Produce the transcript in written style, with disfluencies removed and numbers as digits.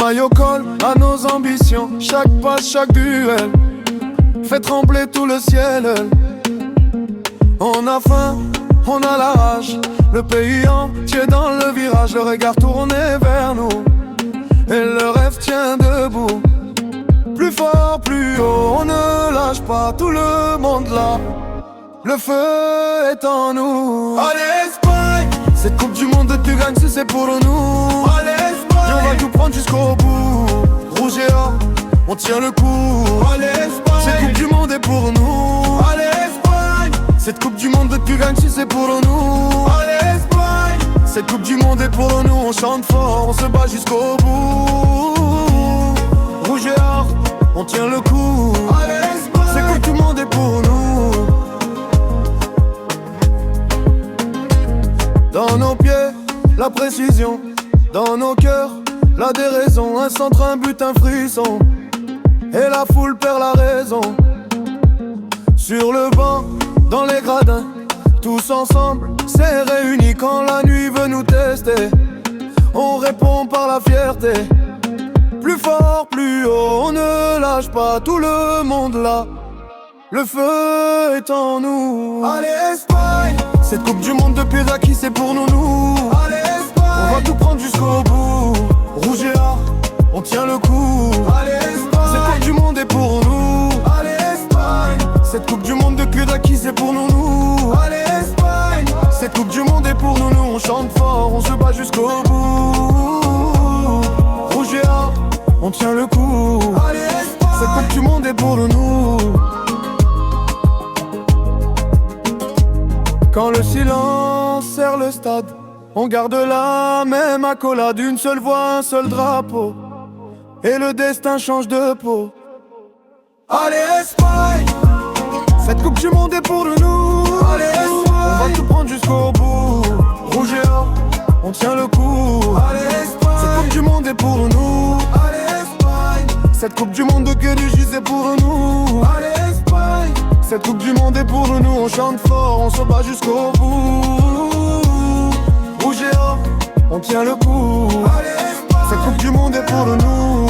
maillot colle à nos ambitions. Chaque passe, chaque duel fait trembler tout le ciel. On a faim, on a la rage, le pays entier dans le virage. Le regard tourné vers nous et le rêve tient debout. Plus fort, plus haut, on ne lâche pas, tout le monde là. Le feu est en nous. Allez Espagne, cette coupe du monde tu gagnes si c'est pour nous. Allez Espagne, et on va tout prendre jusqu'au bout. Rouge et or, on tient le coup. Allez Espagne, cette coupe du monde est pour nous. Allez Espagne, cette coupe du monde tu gagnes si c'est pour nous. Allez Espagne, cette coupe du monde est pour nous. On chante fort, on se bat jusqu'au bout. Rouge et or, on tient le coup. Allez Espagne, cette coupe du monde est pour nous. Dans nos pieds, la précision. Dans nos cœurs, la déraison. Un centre, un but, un frisson. Et la foule perd la raison. Sur le banc, dans les gradins, tous ensemble, c'est réunis quand la nuit veut nous tester. On répond par la fierté. Plus fort, plus haut, on ne lâche pas, tout le monde là. Le feu est en nous. Allez Espagne, cette coupe du monde depuis acquis c'est pour nous. Allez Espagne, on va tout prendre jusqu'au bout. Rouge et or, on tient le coup. Allez Espagne, cette coupe du monde est pour nous. Allez Espagne, cette coupe du monde depuis acquis c'est pour nous. Allez Espagne, cette coupe du monde est pour nous. On chante fort, on se bat jusqu'au bout. Rouge et or, on tient le coup. Allez Espagne, cette coupe du monde est pour nous. Quand le silence serre le stade, on garde la même accolade. Une seule voix, un seul drapeau, et le destin change de peau. Allez Espagne, cette coupe du monde est pour nous. Allez Espagne, on va tout prendre jusqu'au bout. Rouge et or, on tient le coup. Allez Espagne, cette coupe du monde est pour nous. Allez Espagne, cette coupe du monde de Kéduji c'est pour nous. Allez Espagne, cette coupe du monde est pour nous. On chante fort, on se bat jusqu'au bout. Rouge et or, on tient le coup. Allez Espagne, cette coupe du monde est pour nous.